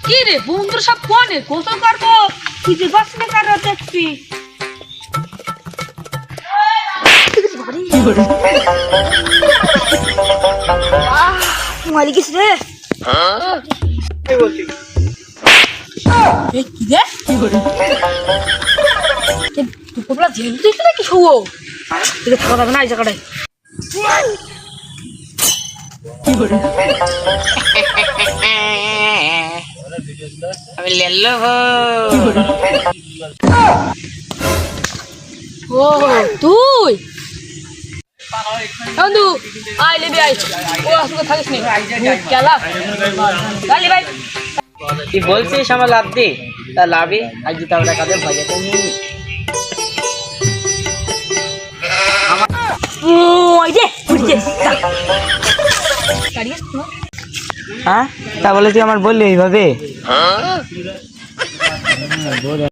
কি রে বন্ধুরা সব কোনে গোসল করবো তুই যে বাসনে কাটা দেখবি মারি গেছে রে কি বলছিস? এই কি রে কি করে তোমরা জেল দেখি নাকি শুয়ো তুই থাকা যাবে না এই জায়গাটায় কি করে আমি লেলো ও তুই বন্ধু আই লেবি আই ও আসলে থাকিস নি কেলা গালি ভাই তুই বলছিস আমার লাভ দে তা লাভে আজ তাহলে কাদের ভয় তুমি ওই যে উঠছে কারিস তো হ্যাঁ তা বলে তুই আমার বললি এইভাবে